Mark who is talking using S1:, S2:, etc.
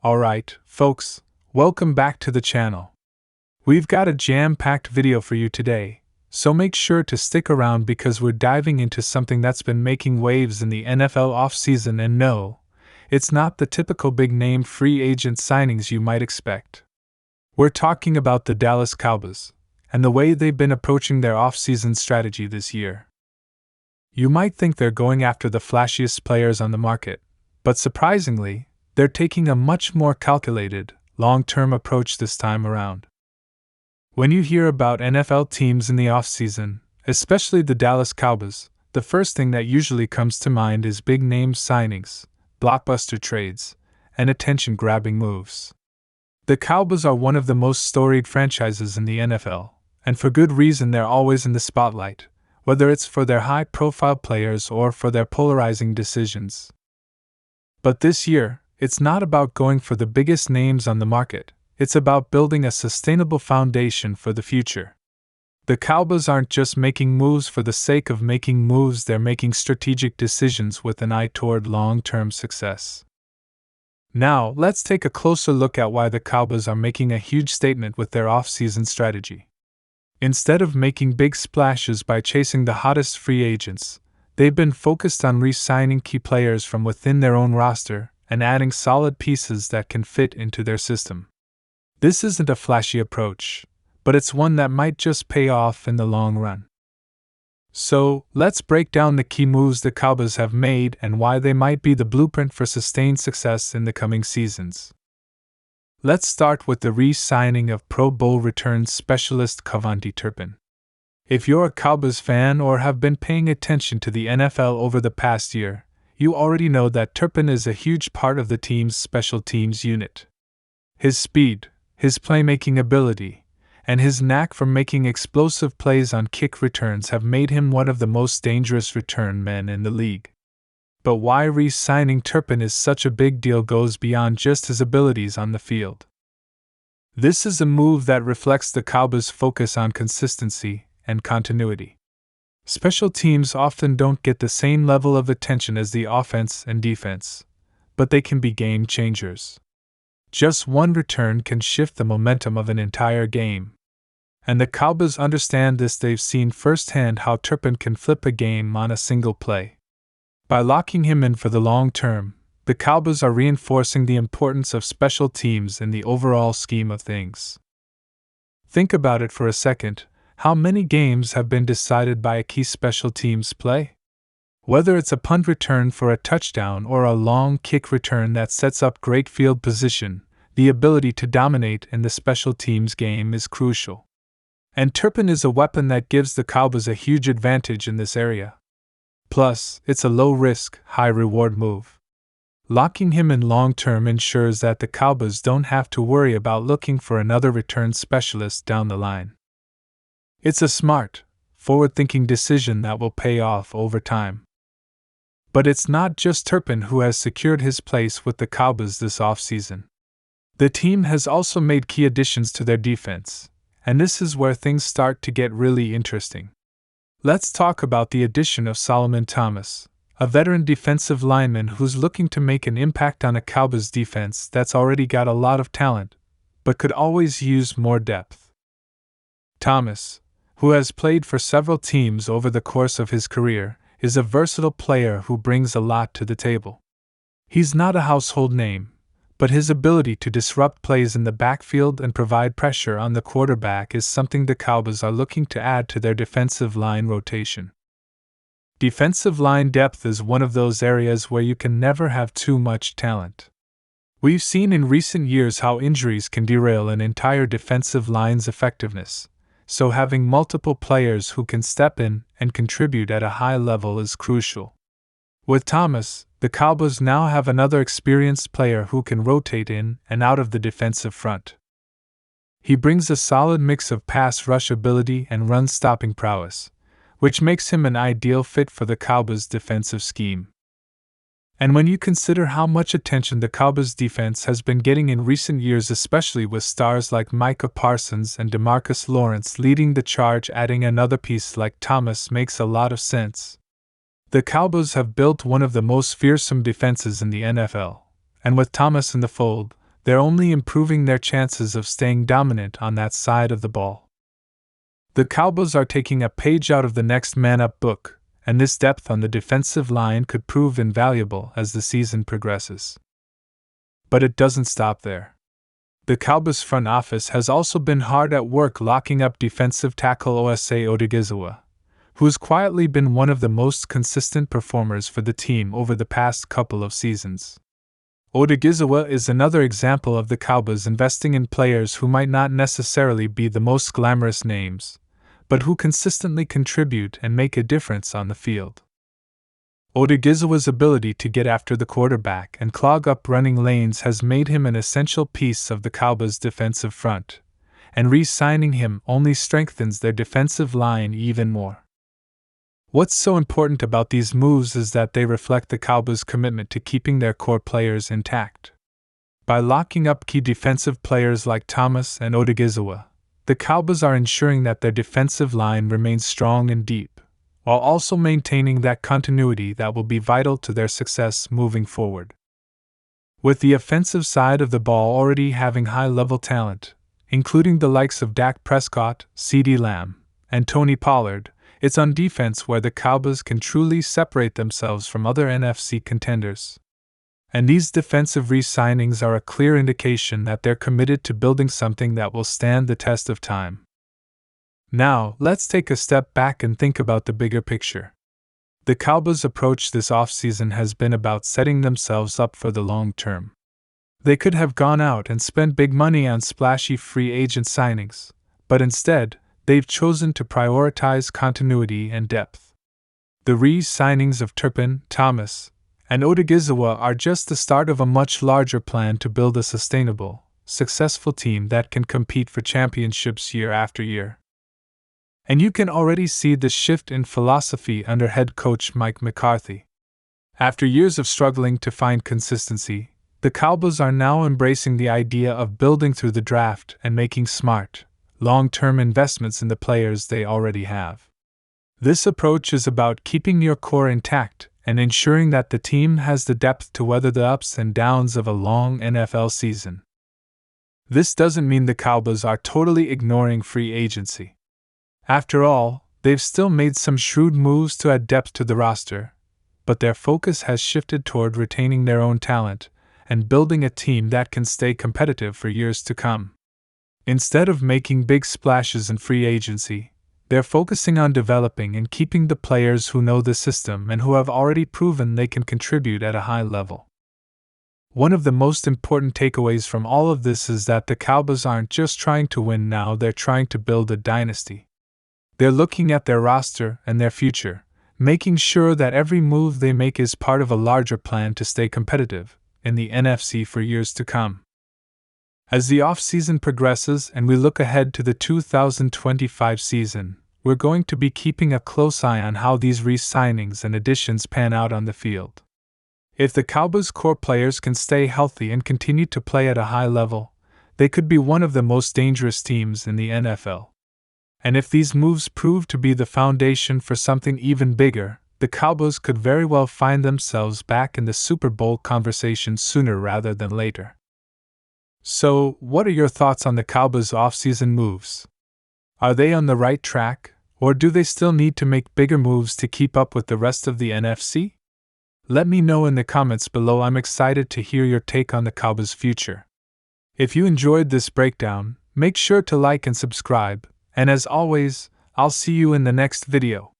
S1: Alright, folks, welcome back to the channel. We've got a jam-packed video for you today, so make sure to stick around because we're diving into something that's been making waves in the NFL offseason, and no, it's not the typical big-name free agent signings you might expect. We're talking about the Dallas Cowboys, and the way they've been approaching their offseason strategy this year. You might think they're going after the flashiest players on the market, but surprisingly, they're taking a much more calculated, long-term approach this time around. When you hear about NFL teams in the offseason, especially the Dallas Cowboys, the first thing that usually comes to mind is big-name signings, blockbuster trades, and attention-grabbing moves. The Cowboys are one of the most storied franchises in the NFL, and for good reason. They're always in the spotlight, whether it's for their high-profile players or for their polarizing decisions. But this year, it's not about going for the biggest names on the market, it's about building a sustainable foundation for the future. The Cowboys aren't just making moves for the sake of making moves, they're making strategic decisions with an eye toward long-term success. Now, let's take a closer look at why the Cowboys are making a huge statement with their off-season strategy. Instead of making big splashes by chasing the hottest free agents, they've been focused on re-signing key players from within their own roster and adding solid pieces that can fit into their system. This isn't a flashy approach, but it's one that might just pay off in the long run. So, let's break down the key moves the Cowboys have made and why they might be the blueprint for sustained success in the coming seasons. Let's start with the re-signing of Pro Bowl return specialist KaVontae Turpin. If you're a Cowboys fan or have been paying attention to the NFL over the past year, you already know that Turpin is a huge part of the team's special teams unit. His speed, his playmaking ability, and his knack for making explosive plays on kick returns have made him one of the most dangerous return men in the league. But why re-signing Turpin is such a big deal goes beyond just his abilities on the field. This is a move that reflects the Cowboys' focus on consistency and continuity. Special teams often don't get the same level of attention as the offense and defense, but they can be game changers. Just one return can shift the momentum of an entire game. And the Cowboys understand this. They've seen firsthand how Turpin can flip a game on a single play. By locking him in for the long term, the Cowboys are reinforcing the importance of special teams in the overall scheme of things. Think about it for a second. How many games have been decided by a key special teams play? Whether it's a punt return for a touchdown or a long kick return that sets up great field position, the ability to dominate in the special teams game is crucial. And Turpin is a weapon that gives the Cowboys a huge advantage in this area. Plus, it's a low-risk, high-reward move. Locking him in long-term ensures that the Cowboys don't have to worry about looking for another return specialist down the line. It's a smart, forward-thinking decision that will pay off over time. But it's not just Turpin who has secured his place with the Cowboys this offseason. The team has also made key additions to their defense, and this is where things start to get really interesting. Let's talk about the addition of Solomon Thomas, a veteran defensive lineman who's looking to make an impact on a Cowboys defense that's already got a lot of talent, but could always use more depth. Thomas, who has played for several teams over the course of his career, is a versatile player who brings a lot to the table. He's not a household name, but his ability to disrupt plays in the backfield and provide pressure on the quarterback is something the Cowboys are looking to add to their defensive line rotation. Defensive line depth is one of those areas where you can never have too much talent. We've seen in recent years how injuries can derail an entire defensive line's effectiveness, so having multiple players who can step in and contribute at a high level is crucial. With Thomas, the Cowboys now have another experienced player who can rotate in and out of the defensive front. He brings a solid mix of pass rush ability and run-stopping prowess, which makes him an ideal fit for the Cowboys' defensive scheme. And when you consider how much attention the Cowboys' defense has been getting in recent years, especially with stars like Micah Parsons and DeMarcus Lawrence leading the charge, adding another piece like Thomas makes a lot of sense. The Cowboys have built one of the most fearsome defenses in the NFL, and with Thomas in the fold, they're only improving their chances of staying dominant on that side of the ball. The Cowboys are taking a page out of the Next Man Up book, and this depth on the defensive line could prove invaluable as the season progresses. But it doesn't stop there. The Cowboys front office has also been hard at work locking up defensive tackle Osa Odighizuwa, who has quietly been one of the most consistent performers for the team over the past couple of seasons. Odighizuwa is another example of the Cowboys investing in players who might not necessarily be the most glamorous names, but who consistently contribute and make a difference on the field. Odighizuwa's ability to get after the quarterback and clog up running lanes has made him an essential piece of the Cowboys' defensive front, and re-signing him only strengthens their defensive line even more. What's so important about these moves is that they reflect the Cowboys' commitment to keeping their core players intact. By locking up key defensive players like Thomas and Odighizuwa, the Cowboys are ensuring that their defensive line remains strong and deep, while also maintaining that continuity that will be vital to their success moving forward. With the offensive side of the ball already having high-level talent, including the likes of Dak Prescott, CeeDee Lamb, and Tony Pollard, it's on defense where the Cowboys can truly separate themselves from other NFC contenders. And these defensive re-signings are a clear indication that they're committed to building something that will stand the test of time. Now, let's take a step back and think about the bigger picture. The Cowboys' approach this offseason has been about setting themselves up for the long term. They could have gone out and spent big money on splashy free agent signings, but instead, they've chosen to prioritize continuity and depth. The re-signings of Turpin, Thomas, and Odighizuwa are just the start of a much larger plan to build a sustainable, successful team that can compete for championships year after year. And you can already see the shift in philosophy under head coach Mike McCarthy. After years of struggling to find consistency, the Cowboys are now embracing the idea of building through the draft and making smart, long-term investments in the players they already have. This approach is about keeping your core intact and ensuring that the team has the depth to weather the ups and downs of a long NFL season. This doesn't mean the Cowboys are totally ignoring free agency. After all, they've still made some shrewd moves to add depth to the roster, but their focus has shifted toward retaining their own talent and building a team that can stay competitive for years to come. Instead of making big splashes in free agency, they're focusing on developing and keeping the players who know the system and who have already proven they can contribute at a high level. One of the most important takeaways from all of this is that the Cowboys aren't just trying to win now, they're trying to build a dynasty. They're looking at their roster and their future, making sure that every move they make is part of a larger plan to stay competitive in the NFC for years to come. As the offseason progresses and we look ahead to the 2025 season, we're going to be keeping a close eye on how these re-signings and additions pan out on the field. If the Cowboys' core players can stay healthy and continue to play at a high level, they could be one of the most dangerous teams in the NFL. And if these moves prove to be the foundation for something even bigger, the Cowboys could very well find themselves back in the Super Bowl conversation sooner rather than later. So, what are your thoughts on the Cowboys' offseason moves? Are they on the right track, or do they still need to make bigger moves to keep up with the rest of the NFC? Let me know in the comments below. I'm excited to hear your take on the Cowboys' future. If you enjoyed this breakdown, make sure to like and subscribe, and as always, I'll see you in the next video.